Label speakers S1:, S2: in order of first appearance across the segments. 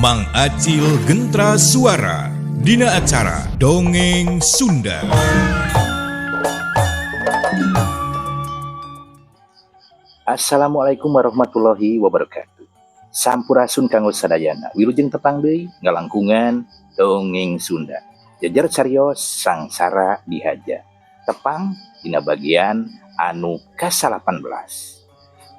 S1: Mang Acil Gentra Suara dina acara Dongeng Sunda.
S2: Assalamualaikum warahmatullahi wabarakatuh. Sampurasun kanggo sadayana wilujeng tepang deui ngalangkungan Dongeng Sunda. Jejer carios sangsara dihaja. Tepang dina bagian anu ka-18.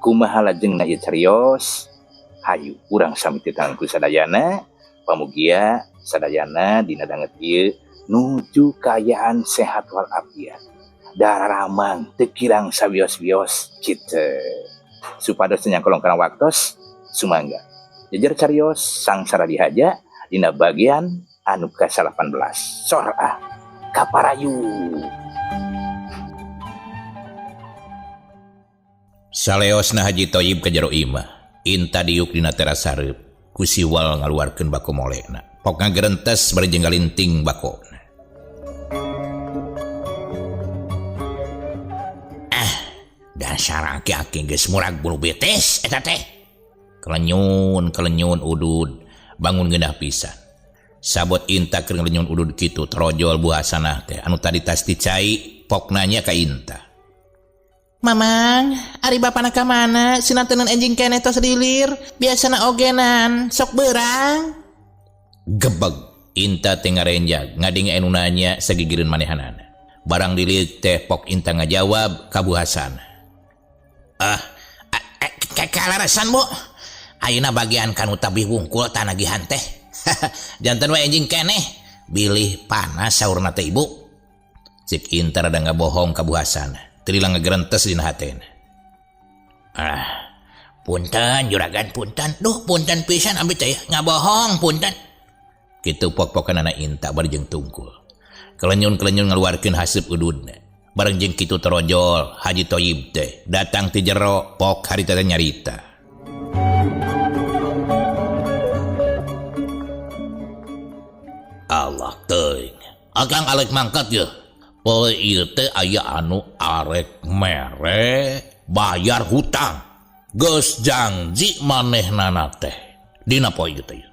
S2: Kumaha lajengna ieu carios? Hayu urang sami titangku sadayana pamugia sadayana dina danget ieu nuju kayaan sehat walafiat. Dararamang teu kirang sawios-wios kitu. Supados nyangkolong kana waktos sumangga. Jejer carios sangsara dihaja dina bagian anu ka-18. Sorah kaparayu.
S3: Saleosna Haji Thoyib ka jero imah. Inta diuk dina teras hareup ku siwal ngaluarkeun bako molekna. Pok ngagerentes bari jeung galinting bakona. Dasar aki-aki geus murag bulu betes eta teh. Kelenyun udud bangun geunah pisan. Sabot Inta keur ngelenyun udud kitu trojol buasanah teh anu tadi tas dicai pok nanya ka Inta.
S4: Mamang, ari bapana ka mana? Sinanteun enjing keneh tos dilir, biasana ogenan, sok beurang.
S3: Gebeg Inta teh ngarenjag ngadenge anu nanya sagigireun manehanana. Barang dilirik teh pok Inta ngajawab kabuhasan. Kalarasan Bu. Ayeuna bagian kanu tabih wungkul tanagihan teh. Janten we enjing keneh, bilih panas saurna teh Ibu. Cik Inta rada ngabohong kabuhasan. Trilang ngegerentes dina hatena. Punten juragan punten. Duh punten pisan abdi teh ngabohong punten. Kitu pok-pokan anak Inta bari jeung tungkul. Kelenyun ngaluarkeun haseup ududna. Bareng jeung kitu terojol Haji Thoyib teh datang ti jero pok harita teh nyarita. Allah teuing. Akang alek mangkat ye. Poe ieu teh aya anu arek mere bayar hutang. Geus janji manehnana teh. Dina poe ieu teh.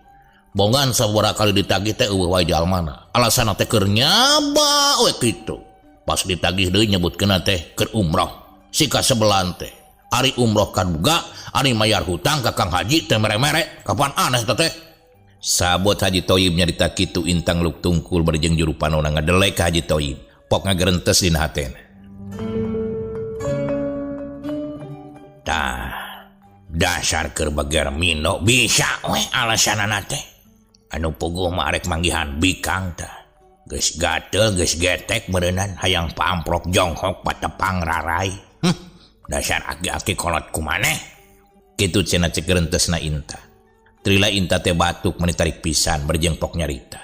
S3: Bongan sabaraha kali ditagih teh eueuh wae jalmana. Alasanna teh keur nyaba we kitu. Pas ditagih deui nyebutkeunna teh keur umroh. Sika sebelan teh. Ari umroh kaduga, ari mayar hutang ka Kang Haji teh mere-mere. Kapan aneh teh? Sabot Haji Thoyib nyarita kitu Inta ngeluk tungkul bari jeung juru panonna ngadelek ka Haji Thoyib. Pok ngagerentes dina hatena. Tah, dasar keur bager mino bisa we alasanana teh. Anu puguh mah arek manggihan bikang tah. Geus gatel, geus getek beureunan hayang paamprok jonghok patepang rarai. Dasar aki-aki kolot kumaneh. Kitu cenah cek gerentesna Inta. Trila Inta teh batuk meuni tarik pisan bari jeung pok nyarita.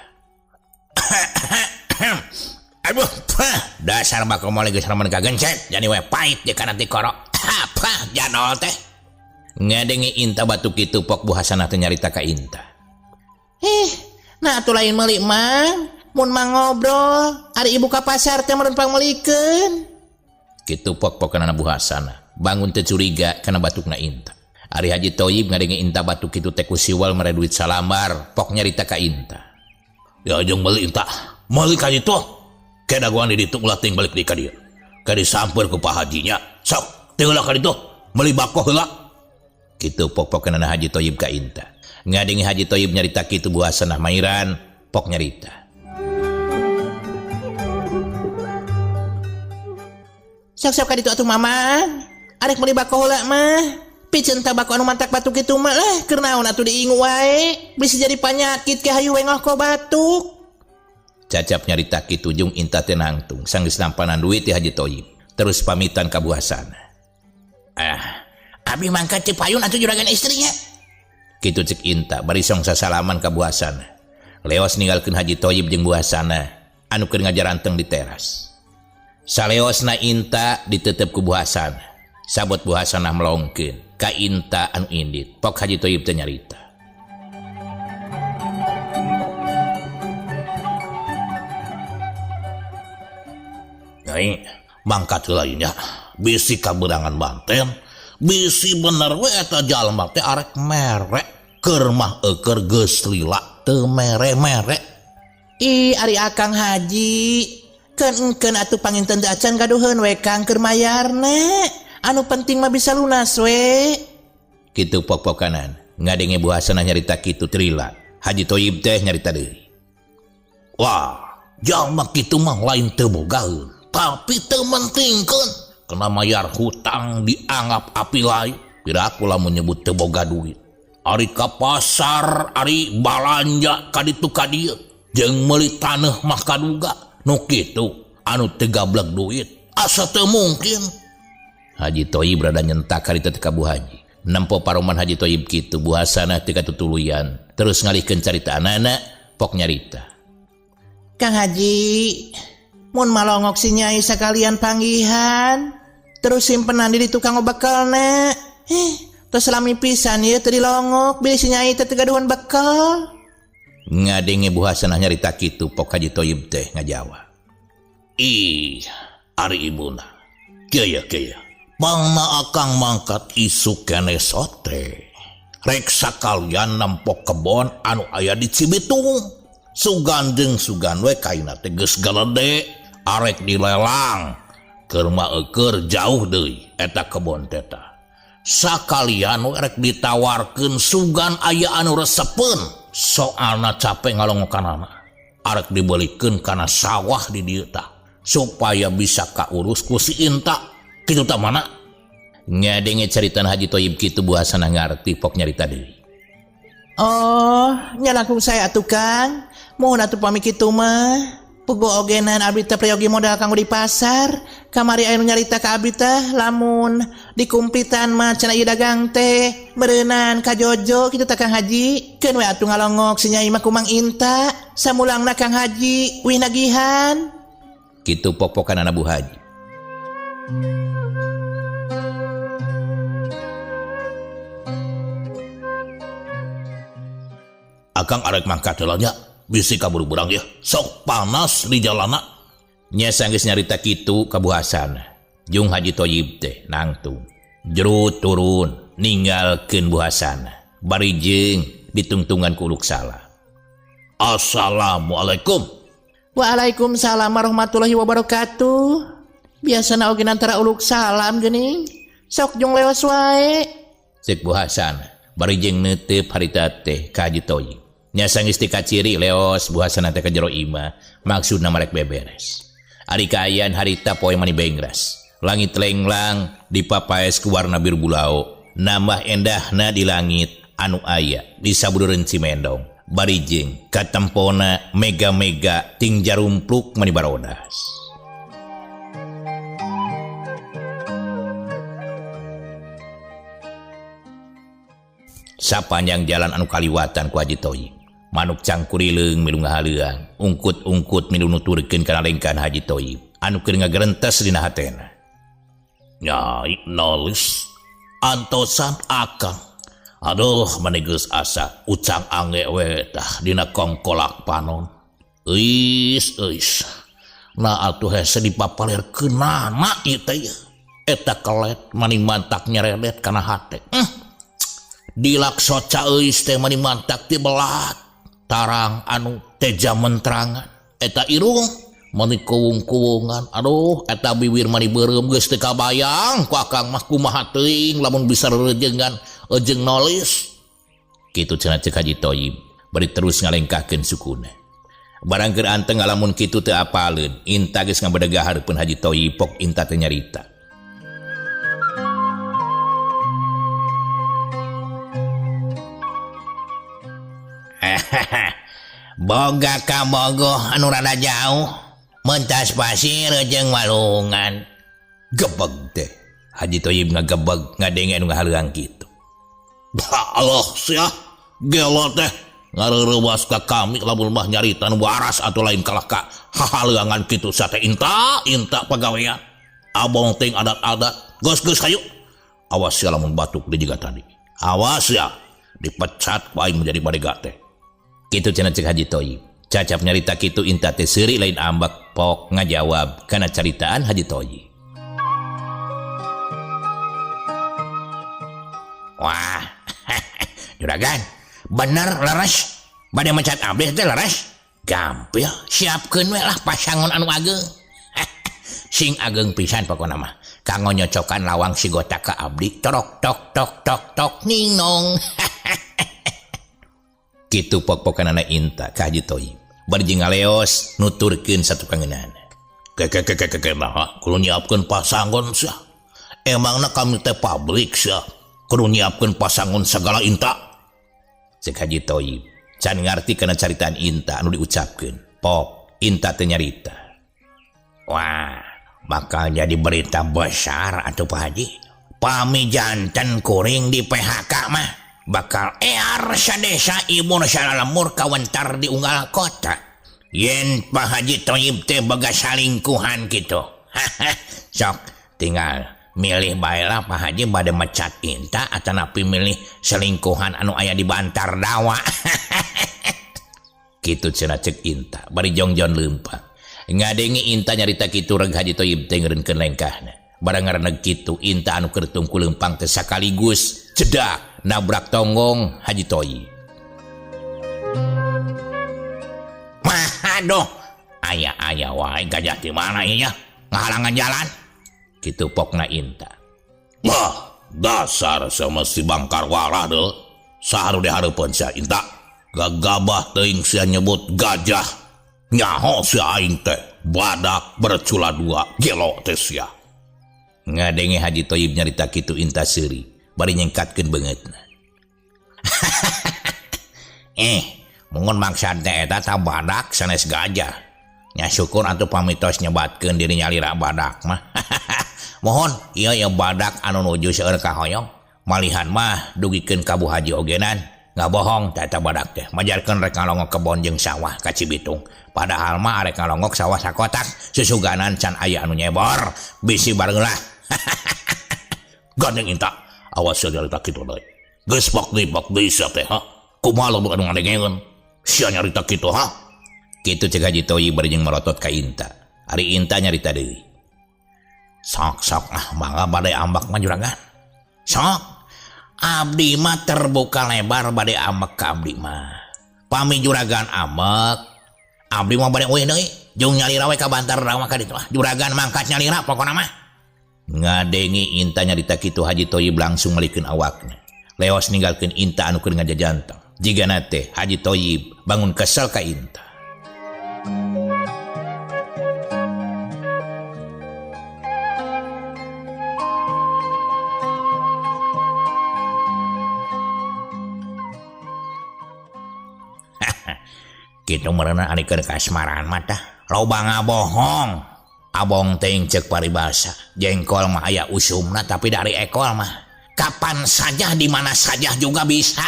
S3: Aduh, dasar bakal mulai geus remen kagencet, jadi we pait di kana ti koro. Apa janol teh? Ngadenge Inta batuk kitu pok buhasana teh nyarita ka Inta.
S4: Nah atuh lain meuli Mang. Mun mang ngobrol, ari ibu ka pasar teh meureun pangmelikeun.
S3: Kitu pok-pokeunana buhasana, bangun teh curiga kana batukna Inta. Ari Haji Thoyib ngadenge Inta batuk kitu teh ku siwal mere duit salamar, pok nyarita ka Inta. Ya jeung meuli Inta, meuli ka ditu. Kayak daguan di ditu ulah ting balik di ka dieu. Ka disamper ku Pak Hajinya. Sok, teu ulah ka ditu, meuli bako heula. Kitu pok-pokeunana Haji Thoyib ka Inta. Ngadenge Haji Thoyib nyarita kitu buhasana mairan, pok nyarita.
S4: Sok-sok ka ditu atuh Mamang. Arek meuli bako heula mah. Piceun tah bako anu mantak batuk kitu mah lah keur naon atuh diingu wae. Bisa jadi panyakit ke hayu wengoh ko batuk.
S3: Cacap nyarita kitu jeung Inta teh nangtung sanggeus nampanan duit ti Haji Thoyib. Terus pamitan ka buhasana.
S4: Abi mangkat teu payun atuh juragan istrinya.
S3: Kitu cek Inta bari song sasalaman ka buhasana. Leos ninggalkeun Haji Thoyib jeung buhasana anu keur ngajaranteng di teras. Saleosna Inta ditetep ku buhasana. Sabot buhasana melongkeun ka Inta anu indit. Pok Haji Thoyib teh nyarita. Nyai, mangkat heula nya. Bisi kaberangan Banten, bisi bener we eta jalma teh arek mere. keur mah eukeur geus lila teu mere-mere.
S4: Ih, ari Akang Haji, keun atuh panginten teh acan gaduheun we Kang keur mayarna. Anu penting mah bisa lunas we.
S3: Kitu pok-pokanan ngadenge buasana nyarita kitu trila. Haji Thoyib teh nyarita deui. Wah, jalma kitu mah lain teu bogaeun, tapi teu mentingkeun. Kena mayar hutang dianggap api lain. Piraku lamun nyebut teu boga duit. Ari ka pasar, ari balanja ka ditu ka dieu, jeung meuli taneuh mah kaduga. Nu kitu anu teu gablek duit, asa teu mungkin. Haji Thoyib rada nyentak harita teh ka Bu Haji. Nempo paroman Haji Thoyib kitu buasana teu katutuluyan. Terus ngalihkeun carita anak pok nyarita.
S4: Kang Haji, mun malongok si Nyai sakalian panggihan, terus simpenan di tukang bekelna. Terus selami pisan ieu teu dilongok, beli si Nyai teh teu gaduhan bekel.
S3: Ngadenge buasana nyarita kitu pok Haji Thoyib teh ngajawab. Ih, ari ibuna. Kieu pangna Akang mangkat isu keneh sote. Rek sakalian nampok kebon anu aya di Cibitung. Sugan we kaina teh geus galede, arek dilelang. Keur mah eukeur jauh deui eta kebon teh. Sakalian we rek ditawarkeun sugan aya anu resepeun, soalna capek ngalongokanana. Arek dibeulikeun kana sawah di dieu tah, supaya bisa kaurus ku si Inta. Kitu tah mana? Ngadenge caritan Haji Thoyib kitu buasana ngarti pok nyarita deui.
S4: Oh, nya langkung saya atuh Kang. Mohon atuh pami kitu mah. Pugo ogenan abdi teh prayogi modal kanggo di pasar. Kamari aya nu nyarita ka abdi teh lamun dikumpitan mah cenah ieu dagang teh beureunan ka Jojo kitu teh Kang Haji. Keun we atuh ngalongok si Nyai mah ku Mang Inta. Samulangna Kang Haji wih nagihan.
S3: Kitu pok-pokanana Bu Haji. Akang arek mangkat heula nya. Bisi kaburu burang ya, sok panas di jalana. Nya sanggeus nyarita kitu ka Bu Hasan. Jung Haji Thoyib teh nangtung. Jerut turun ninggalkeun Bu Hasan. Bari jeung ditungtungan ku uluk salah. Assalamualaikum.
S4: Waalaikumsalam warahmatullahi wabarakatuh. Biasana oge antara uluk salam geuning. Sok jung leos wae.
S3: Cek Bu Hasan, bari jeung neuteub harita teh ka Haji Thoyib. Nya sanggeus ti kaciri leos Bu Hasan teh ka jero imah, maksudna marek beberes. Ari kaayaan harita poe mani bengras. Langit lenglang dipapaes ku warna biru bulau. Nambah endahna di langit anu aya di sabudureun Cimendong. Bari jeung katempona mega-mega ting jarumpluk mani barodas. Sapanjang jalan anu kaliwatan ku Haji Thoyib, manuk cangkurileung milu ngahaleuang, ungkut-ungkut milu nuturkeun kana lengkan Haji Thoyib anu keur ngagerentes dina hatena. Nyai nulis antosan Akang. Aduh mane geus asa ucang ange we tah dina kongkolak panon. Eis. Na atuh hese dipapalerkeun nana ieu teh. Eta kelet mani mantak nyeredet kana hate. Dilakso caeus teh mani mantak ti belat. Tarang anu teja mentrangan. Eta irung mani kuwung-kuwungan. Aduh eta bibir mani beureum geus teu kabayang ku Akang mah kumaha teuing lamun bisa rerejengan jeung nulis. Kitu cenah cek Haji Thoyib bari terus ngalengkahkeun sukuna. Barang keur anteng lamun kitu teu apaleun, Inta geus ngabedegah hareupeun Haji Thoyib pok Inta teh nyarita. Boga ka bogoh anu rada jauh, mentas pasir jeung walungan. Gebeg teh Haji Thoyib ngagebeg ngadenge anu ngahaleuang kitu. Allah sia gelo teh ngareurewas ka kami lamun mah nyarita nu waras atuh lain kalah ka hahaleuangan kitu sate Inta pagawean. Abong ting adat-adat. Geus hayu. Awas ya lamun batuk di jiga tadi. Awas ya dipecat ku aing menjadi badega teh. Kitu cenah cek Haji Thoyib. Cacap nyarita kitu Inta teh seuri lain ambak pok ngajawab kana caritaan Haji Thoyib. Wah, juragan, Bener leres bade mecat abdi teh leres gampil siapkeun we lah pasangon anu ageng sing ageng pisan pokona mah kanggo nyocokan lawang sigota ka abdi torok tok tok tok tok ning nong kitu pok-pokanana Inta ka Haji Toyib bari jeung ngaleos nuturkeun satukangeunana ke nah kudu nyiapkeun pasangon sia emangna kami teh pabrik sia kudu nyiapkeun pasangon segala Inta cek Haji Toyib can ngarti kana caritaan Inta anu diucapkeun pok Inta teh nyarita wah bakal jadi berita besar atuh Pak Haji pami janten kuring di PHK mah bakal ear sadesa ibu salamur kawentar di unggal kota yen Pak Haji Toyib teh boga salingkuhan gitu sok tinggal milih baelah Pak Haji bade mecat Inta atanapi milih selingkuhan anu aya di Bantar Dawa kitu cenah cek Inta bari jongjon leumpang ngadengi Inta nyarita kitu reg Haji Toyib teh ngeureunkeun lengkahna barang ngaraneg kitu Inta anu keur tungku leumpang teh sakaligus cedak nabrak tonggong Haji Toyib mah aduh aya wae gajah di mana ieu ngahalangan jalan kitu pokna Inta wah dasar sama si Bangkar Walah deh saharu di hareupeun sia Inta gagabah teuing sia nyebut gajah nyaho sia aing teh badak bercula dua gelo teh sia ngadenge Haji Toyib nyarita kitu Inta seuri bari nyengkatkeun beungeutna mungun maksad teh eta tah badak sanes gajah nya syukur atuh pamitos nyebatkeun diri nyalira badak mah mohon ieu badak anu nuju seueur ka hoyong malihan mah dugikeun ka Bu Haji ogenan ngabohong eta badak teh majarkeun rek ngalongok kebon jeung sawah ka Cibitung padahal mah arek ngalongok sawah sakotak susuganan can aya anu nyebor bisi bareula gandeng Inta awas nyarita kitu deui geus bak deui sia teh kumaha lu anu ngadengeun sia nyarita kitu kitu cek Haji Toyib bari jeung merotot ka Inta ari Inta nyarita deui sok mangga bade ambak mah juragan sok abdi mah terbuka lebar bade ambak ka abdi mah pami juragan ambak abdi mah bade eueuh deui jeung nyalira we ka Bantar Dawa ka ditu mah juragan mangkat nyalira pokona mah ngadengi Inta nyarita kitu Haji Toyib langsung melikeun awakna leos ninggalkeun Inta anu keur ngajajantong jigana teh Haji Toyib bangun kesel ka Inta kitu meureuna ari keur kasmaran mah tah loba ngabohong abong teuing ceuk paribasa jengkol mah aya usumna tapi dari ekol mah kapan saja di mana saja juga bisa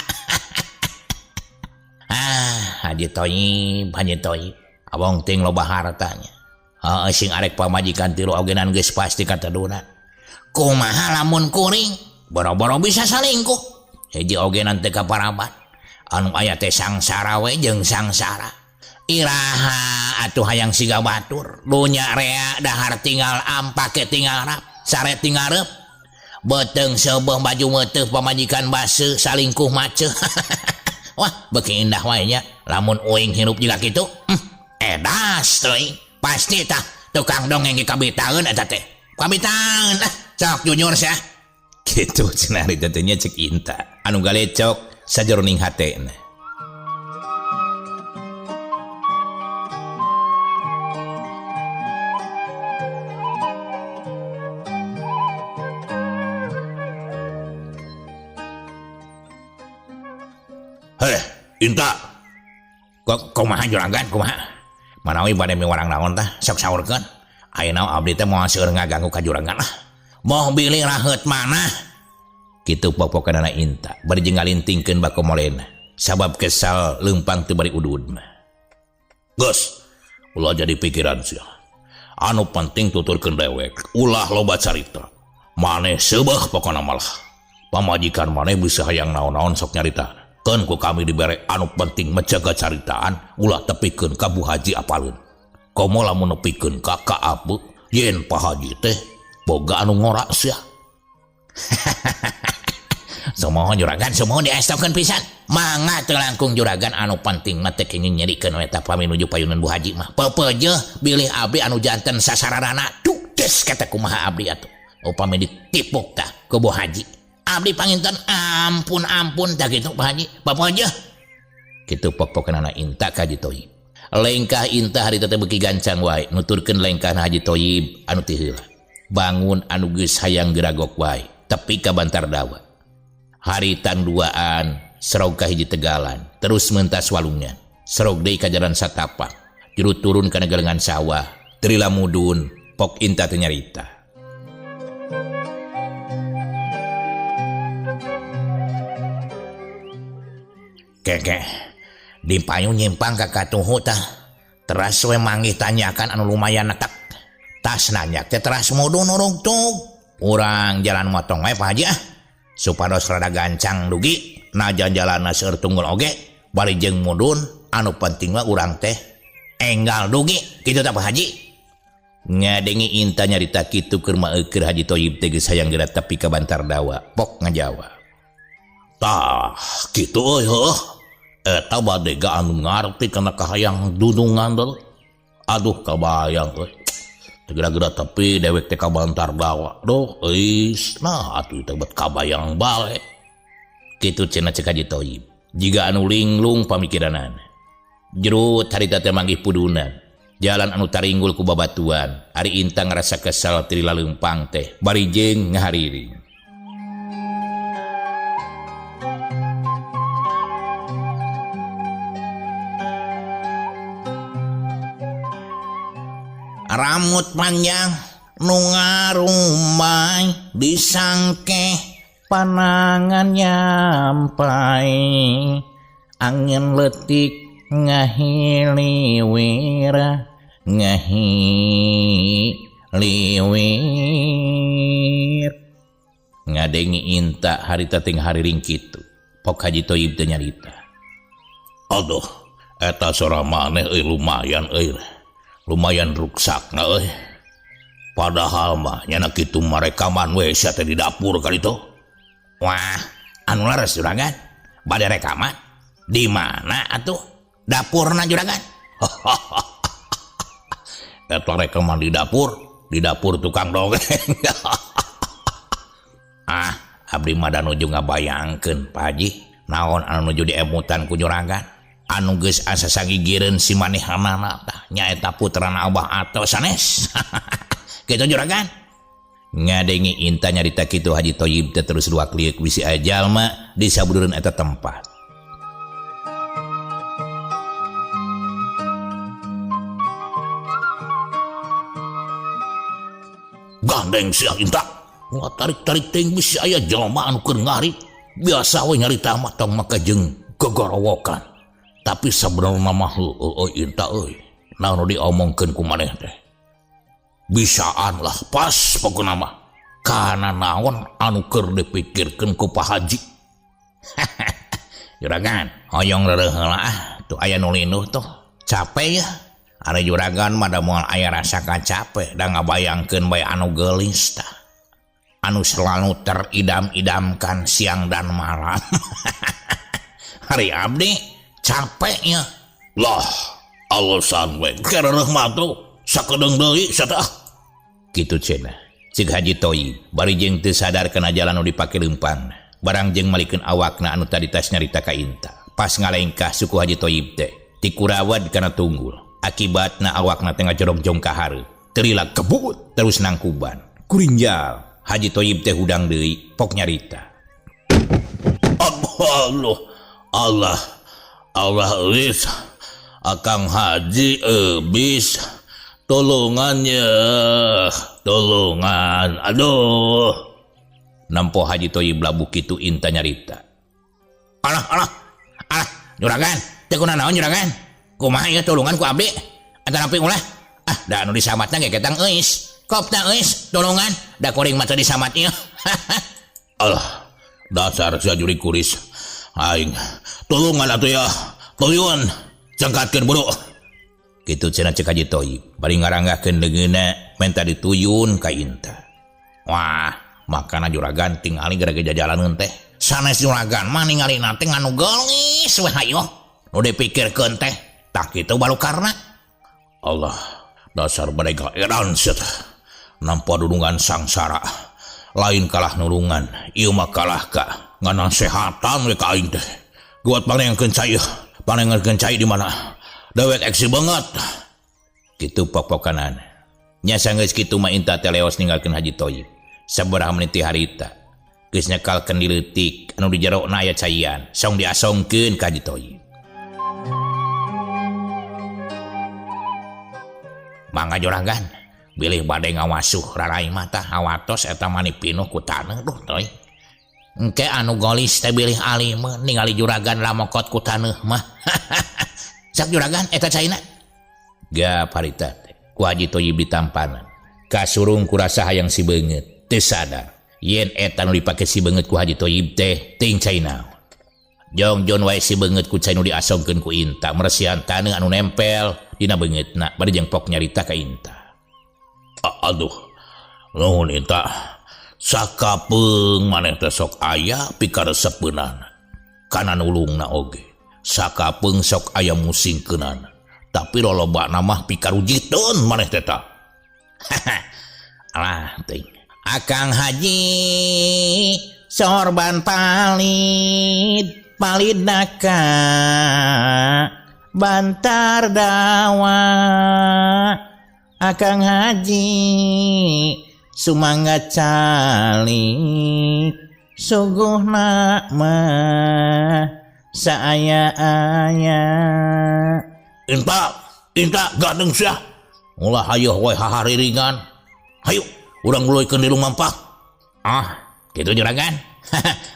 S3: Haji Toyib abong teuing loba hartanya sing arek pamajikan tilu ogenan geus pasti kataduna kumaha lamun kuring boro-boro bisa salingkuh hiji ogenan teh kaparabat anu aya teh sangsara we jeung sangsara iraha atuh hayang siga batur dunya rea dahar tinggal ampake tinggal rap sare tinggal reup beteung seubeuh baju meuteuh pamajikan base salingkuh maceuh wah beuki indah wae nya lamun uing hirup juga kitu edas teuing pasti tah tukang dongeng ge kabitaeun eta teh kabitaeun sok jujur sia kitu cenah ari teh nya cek Inta anu galecok sajeroning hatena Inta kumaha juragan kumaha manawi bade miwarang naon tah sok saurkeun ayeuna abdi teh moal seueur ngaganggu ka juragan lah moh bilih raheut mana kitu pokokna Inta bari jeung ngalintingkeun bako molena sabab kesal leumpang teu bari udud mah geus ulah jadi pikiran sia anu penting tuturkeun dewek ulah loba carita maneh seubeuh pokona malah pamajikan maneh bisa hayang naon-naon sok nyarita kan ku kami dibere anu penting menjaga caritaan ulah tepikeun ka Bu Haji apaleun komo lamun nepikeun ka abu yen Pak Haji teh boga anu ngora sia Semohon juragan, semohon diastokeun pisan. Mangga teu langkung juragan anu penting mah teh kenging nyerikeun eta pami nuju payunan Bu Haji mah. Pepeujeuh bilih abdi anu janten sasararana. Dudes kata kumaha abdi atuh. Upami ditipuk tah ku Bu Haji. Abdi panginten ampun tah kitu Bu Haji. Pepeujeuh. Kitu pok-pokeunana Inta ka Haji Toyib. Lengkah Inta harita teh beuki gancang wae nuturkeun lengkahna Haji Toyib anu teu heula. Bangun anu geus hayang geragok wae tepi ka Bantar Dawa. Haritan duaan serog ka hiji tegalan terus mentas walungan serog deui ka jalan satapak juru turun ka galengan sawah teu mudun pok Inta teh nyarita. Keke di payung nyimpang ka katuhu tah teras we manggih tanyakan anu lumayan netek tas nanya teh teras mudun urang tug urang jalan motong we Pak Haji supados rada gancang dugi najan jalanna seueur tunggul oge bari jeung mudun anu penting mah urang teh enggal dugi kitu tah Pak Haji. Ngadengi Inta nyarita kitu keur maeukeur Haji Toyib teh geus hayang geura tepi ka Bantar Dawa pok ngajawab. Tah kitu euy heuh eta bade ga anu ngarti kana kahayang dudungan dul. Aduh kabayang euy. Segera-gera tepi dewek teh ka Bantar Dawa. Duh eus nah atuh teh bet kabayang bae. Kitu cenah cek Haji Toyib. Jiga anu linglung pamikiranana. Jerut harita teh manggih pudunan. Jalan anu taringgul ku babatuan. Ari Inta ngarasa kesal ti laleumpang teh. Bari jeung ngahariring. Rambut panjang nu ngarumbai disangke panangan nyampai angin letik ngahiliwira ngahiliwir. Ngadengi Inta harita ting hariring kitu pok Haji Toyib teh nyarita. Aduh eta sora maneh lumayan lumayan ruksakna euy. Padahal mah nyana kitu marekaman we sia teh di dapur kali itu. Wah, anu laras juragan. Bade rekaman di mana atuh? Dapurna juragan. Eta rekaman di dapur tukang dongeng. Abdi mah da nuju ngabayangkeun Pak Haji, naon anu nuju diemutan ku juragan. Anu geus asa sagigireun si manehanana tah nyaeta putrana Abah Ato sanes. Kitu juragan. Ngadengi Inta nyarita kitu Haji Toyib teh terus luak liuk bisi ajal mah di sabudureun eta tempat. Gandeng sia Inta. Wah tarik-tarik teuing bisi aya jelema anu keur ngarit. Biasa we nyarita mah tong make jeung gegorowokan. Tapi sebenarnya mah Inta euy naon diomongkeun ku maneh teh bisaan lah pas pokona mah kana naon anu keur dipikirkeun ku Pak Haji. Juragan hoyong leureuh heula tuh aya nu linuh tuh capek ya ari juragan mah da moal aya rasa kacape da ngabayangkeun bae anu geulis tah anu selalu teridam-idamkan siang dan malam. Hari abdi capeknya lah alasan we kareureum mah tuh sakedeung deui satah kitu cenah cik Haji Toyib bari jeung teu sadar kana jalan anu dipake leumpang barang jeung malikeun awakna anu tadi tas nyarita ka Inta pas ngalengkah suku Haji Toyib teh ti kurawad kana tunggul akibatna awakna teh ngajorong-jong ka hareup teu lila kebut terus nangkuban kurinjal Haji Toyib teh hudang deui pok nyarita. Allah wis Akang Haji bis tolongan aduh nampo Haji Toyib labu kitu Inta nyarita. Alah juragan teh kunaon juragan kumaha ieu tolongan ku abdi antara api ulah da anu disamatna ge ketang eus kop teh eus tolongan da kuring mah teh disamat ieu. Alah dasar sia juri kuris aing tolongan atuh ya toyuan cangkatkeun buru kitu cenah cek Haji Toyib bari ngaranggahkeun leungeunna menta dituyun ka Inta. Wah makana juragan tingali gara-gara jalaneun teh sanes juragan mah ningalina teh nganu gelis we hayo nu dipikirkeun teh tak kitu baru karna Allah dasar badega edan sia teh nampa dudungan sangsara lain kalah nulungan ieu mah kalah ka nganasehatan we ka aing teh guat panengkeun cai di mana dewek eksi banget kitu pok-pokanan nya sanggeus kitu mah Inta teh leos ninggalkeun Haji Thoyib sabaraha menit ti harita geus nyekalkeun di leutik anu di jerona aya caian song diasongkeun ka Haji Thoyib. Mangga juragan bilih bade ngawasuh rarai mata awatos eta mani pinuh ku taneuh duh toy engke anu golis teh bilih alime ningali juragan lamokot ku taneuh mah sak juragan eta caina gap harita teh ku Haji Thoyib ditampanan kasurung ku rasa hayang si beungeut teu sadar yen eta nu dipake si beungeut ku Haji Thoyib teh teuing cai naon jongjon wae si beungeut ku cai nu diasongkeun ku Inta meresian taneuh anu nempel dina beungeutna bari jeung pok nyarita ka Inta. Aduh nuhun Inta sakapeung maneh teh sok aya pikaresepeunan kana nulungna oge sakapeung sok aya musingkeunana tapi lolobana mah pikarujiteun maneh teh tah alah teuing Akang Haji sorban palid naka bantar dawa Akang Haji sumangga calik suguhna mah saaya-aya Inta gadeng sia ulah hayeuh we hahariringan hayu urang nguluykeun di rumah pak kitu juragan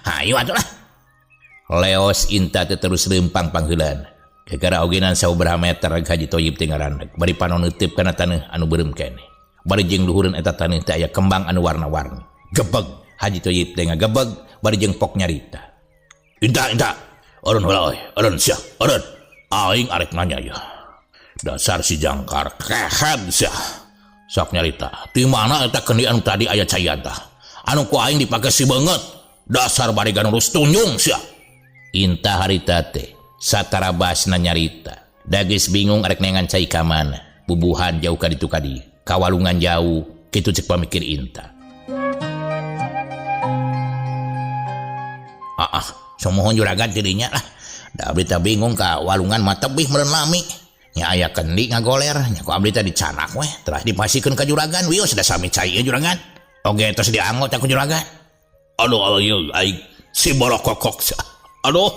S3: hayu atuh lah leos Inta teh terus leumpang pangheulan gegara ogenan sabaraha meter Haji Thoyib teh ngarandeg bari panon neuteup kana taneuh anu beureum keneh bari jeung luhureun eta taneuh teh aya kembang anu warna-warni gebeg Haji Thoyib teh ngagebeg bari jeung pok nyarita Inta eureun heula eureun sia eureun aing arek nanya ya dasar si jangkar kehet sia sok nyarita di mana eta kendi anu tadi aya caian tah anu ku aing dipake si beungeut dasar bari ganurus tunjung sia Inta harita teh satara basna nyarita dagis bingung arek nengan cai ka mana bubuhan jauh ka ditu kadi kawalungan jauh kitu cek pamikir Inta samohon juragan tidinya lah da abdi teh bingung ka walungan mah tebih meureun lami nya aya kendi ngagoler nya ku abdi teh dicanak we terus dipasikeun ka juragan wios da sami cai ya juragan oge terus dianggot ka juragan aduh ieu aing si borokokok aduh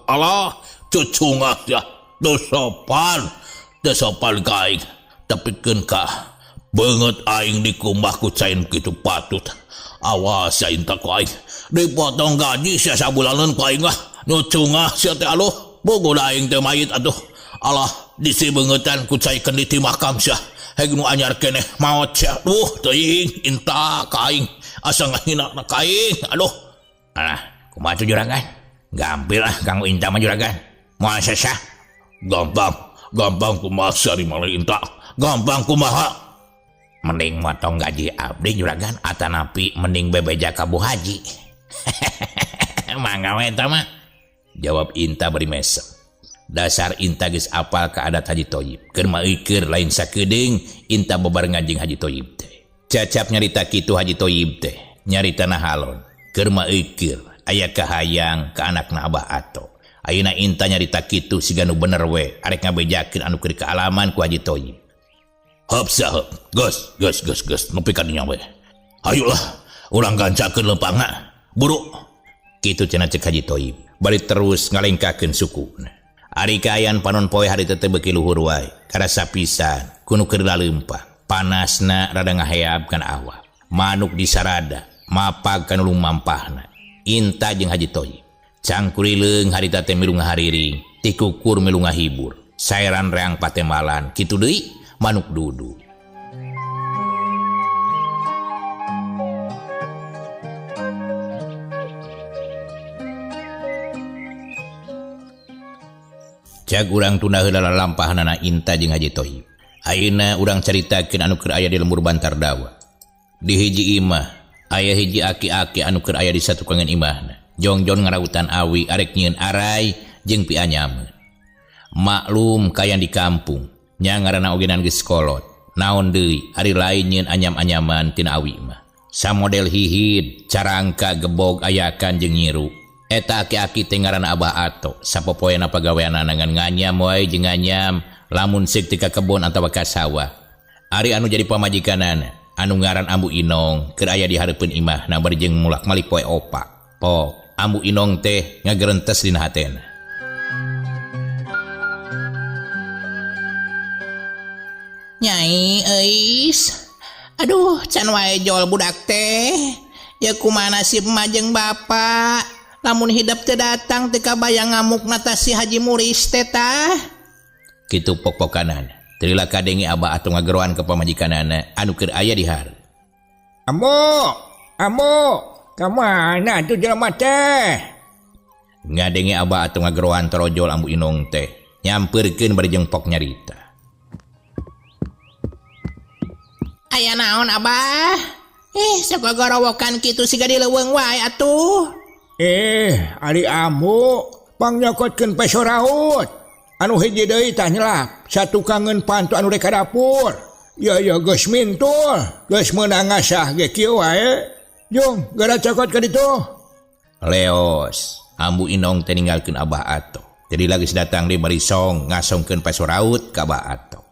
S3: Allah cucunga ya dosopan ka aing tepikeun ka beungeut aing dikumbah ku cain kitu patut awas ya Inta ku aing dipotong gaji sia sabulanan ku aing mah nyucunga sia teh aduh bogoh da aing teh mayit atuh Allah disi beungeutan ku cai kendi ti makam sia heg nu anyar keneh maot sia teuing Inta ka aing asa ngahina ka aing aduh kumaha tuh juragan gampil lah Kang Inta mah juragan moal sesah gampang kumaha sari malih Inta gampang kumaha mending motong gaji abdi juragan atanapi mending bebeja ka Bu Haji mangga we eta mah jawab Inta bari mesem dasar Inta geus apal ka adat Haji Thoyib keur maeukeur lain sakeudeung Inta bebarengan jeung Haji Thoyib teh cacap nyarita kitu Haji Thoyib teh nyaritana halon keur maeukeur aya kahayang ka anakna Abah Ato ayeuna Inta nyarita kitu siga nu bener we arek ngabejakeun anu keur kaalaman ku Haji Thoyib heup saheup geus nepi ka dinya we hayulah urang gancakeun leupangna buru kitu cenah cek Haji Thoyib bari terus ngalengkakeun sukuna ari kaayaan panon poe hari teh beuki luhur wae karasa pisan kuno keur laleumpang panasna rada ngaheab kana awak manuk disarada mapag kana lumampahna Inta jeung Haji Thoyib cangkurileung harita teh milu ngahariring ti kukur milu ngahibur saeran reang patemalan kitu deui manuk dudu cak urang tunda heula lalampahanana Inta jeung Haji Thoyib ayeuna urang caritakeun anu keur aya di lembur Bantar Dawa di hiji imah aya hiji aki-aki anu keur aya di satukangan imahna Jongjon ngarautan awi arek nyieun aray jeung pianyameun. Maklum kayan di kampung nya ngaranna ogenan geus kolot. Naon deui ari lain nyieun anyam-anyaman tina awi mah. Samodel hihid, carangka, gebog, ayakan jeung nyiru. Eta aki-aki teh ngaranna Abah Ato. Sapopoena pagaweanna nangan nganyam wae jeung nganyam lamun seuk teu ka kebon atawa ka sawah. Ari anu jadi pamajikanana anu ngaran Ambu Inong keur aya di hareupeun imahna bari jeung mulak-malik poe opak. Pok Ambu Inong teh ngageurentes dina hatena.
S4: Nyai eis, aduh can wae jol budak teh. Ya kumaha nasib emak jeung bapak. Lamun hidup teh datang teu kabayang ngamukna ta si Haji Muris teh tah.
S3: Kitu pok-pokanan. Terila kadenge Abah Ato ngageroan ka pamajikanana anu keur aya di hareup.
S5: Ambo, kamana tuh jelema teh?
S3: Ngadenge Abah Ato ngageroan torojol Ambu Inong teh, nyampeurkeun bari jeung pok nyarita.
S4: Aya naon Abah? Sok gorowokan kitu siga di leuweung wae atuh.
S5: Ari Ambo pangnyokottkeun peso raut. Anu hiji deui tah nyelap, satukangeun pantu anu rek ka dapur. Ya geus mintul, geus meunang ngasah ge kieu wae. Jong, gara cokot ka ditu.
S3: Leos, Ambu Inong teh ninggalkeun Abah Ato. Jadi lagi datang di barisong ngasongkeun peso raut ka Abah Ato.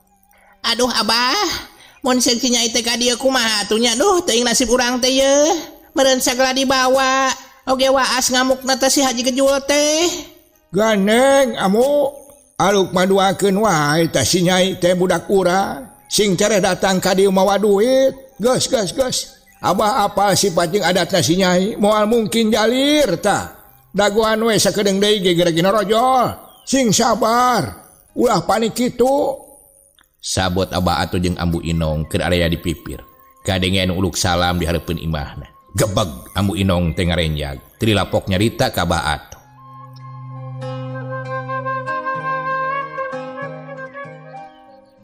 S4: Aduh Abah, mun seuk nyai teh ka dieu kumaha atuh nya? Duh, teuing nasib urang teh yeuh. Meureun sagala dibawa. Oge waas ngamukna teh si Haji Gejul teh.
S5: Ganeng Ambo, aluk maduakeun wae tah si nyai teh budak urang. Sing cereh datang ka dieu mawa duit. Geus. Abah apal sifat jeung adatna si nyai, moal mungkin jalir tah. Dagoan we sakedeung deui ge geura-geura rojol. Sing sabar. Ulah panik kitu.
S3: Sabot Abah Ato jeung Ambu Inong keur area dipipir. Kadenge anu uluk salam di hareupeun imahna. Gebeg Ambu Inong teh ngarenjag. Terila pok nyarita ka Abah Ato.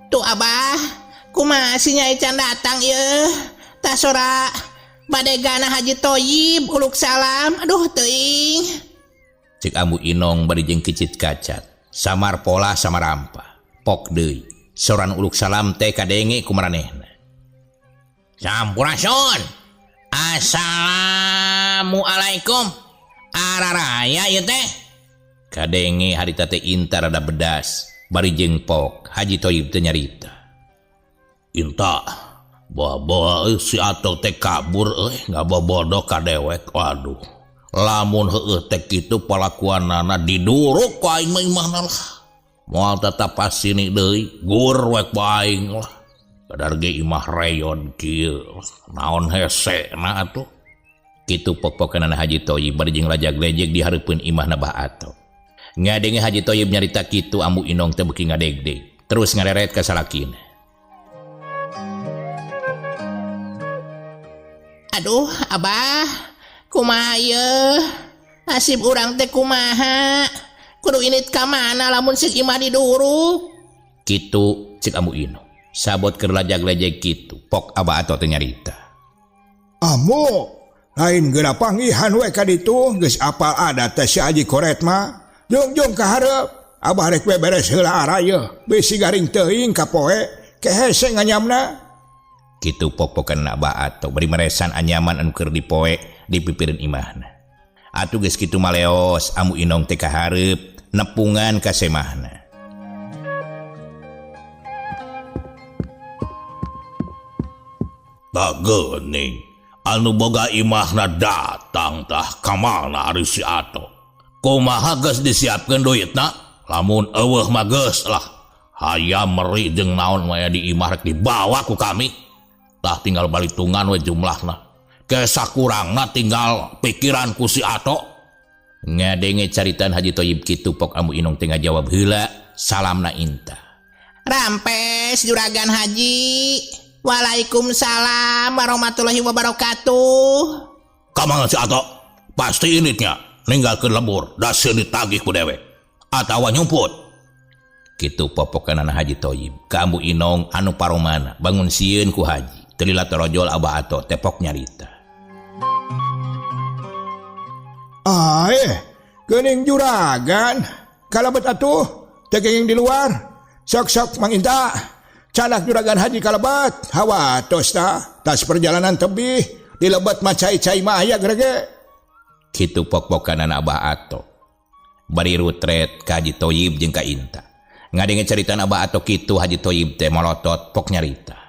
S4: Tuh Abah, kumaha si nyai can datang yeuh. Tah sora badegana Haji Toyib uluk salam. Aduh teuing.
S3: Cik Ambu Inong bari jeung kicit kacat. Samar pola samar rampa. Pok deui. Soran uluk salam teh kadenge kumaranehna. Sampurasun. Assalamualaikum. Araraya ieu teh. Kadenge harita teh Inta rada bedas. Bari jeung pok Haji Toyib teh nyarita. Inta, bawa si Ato teh kabur ngabobodoh ka dewek. Waduh. Lamun heueuh teh kitu palakuanana diduruk ku aing mah imahna lah. Moal tetap pasini deui, gur wek baing lah. Kadar ge imah reyon kieu. Naon hesena atuh. Kitu pok-pokeunana Haji Toyib bari jeung lajag-lejeg di hareupeun imahna Abah Ato. Ngadenge Haji Toyib nyarita kitu Ambu Inong teh beuki ngadegdeg. Terus ngareret ka salakina.
S4: Aduh Abah, kumaha yeuh? Nasib urang teh kumaha? Kudu init ka mana lamun seuk imah diduruk?
S3: Kitu cik Ambu Inong. Sabot keur lajag-lejeg kitu pok Abah Ato teh nyarita.
S5: Ambo, lain geura panggihan we ka ditu, geus apal adat teh si Haji Koret mah. Jong ka hareup, Abah rek we beres heula araya, bisi garing teuing ka poe, kehese nganyamna.
S3: Kitu pok-pokeunna Abah Ato bari meresan anyaman anu keur dipoe di pipireun imahna. Atuh geus kitu maleos Ambu Inong teh ka hareup nepungan ka semahna. Geuning anu boga imahna datang tah kamana ari si Ato. Kumaha geus disiapkeun duitna? Lamun eueuh mah geus lah. Hayam meri jeung naon we di imah rek dibawa ku kami. Tah tinggal balitungan we jumlahna. Ke sakurangna tinggal pikiran ku si Ato. Ngadenge caritan Haji Toyib kitu pok Ambu Inong teh ngajawab heula salamna Inta.
S4: Rampes Juragan Haji. Waalaikumsalam warahmatullahi wabarakatuh.
S3: Kamana si Ato? Pasti initnya ninggalkeun lembur da sieun ditagih ku dewek atawa nyumput. Kitu popokeunana Haji Toyib ka Ambu Inong anu paromana bangun sieun ku Haji. Telila torojol Abah Ato tepok nyarita.
S5: Gening juragan. Kalebet atuh, tegeng di luar. Sok-sok manginta. Canak juragan haji kalebet. Hawa tos ta. Tas perjalanan tebih. Dilebet macai-cai mah aya gerege.
S3: Kitu pok-pokanan Abah Ato. Bari rutret ka Haji Toyib jeung ka Inta. Ngadenge caritan Abah Ato kitu Haji Toyib teh molotot pok nyarita.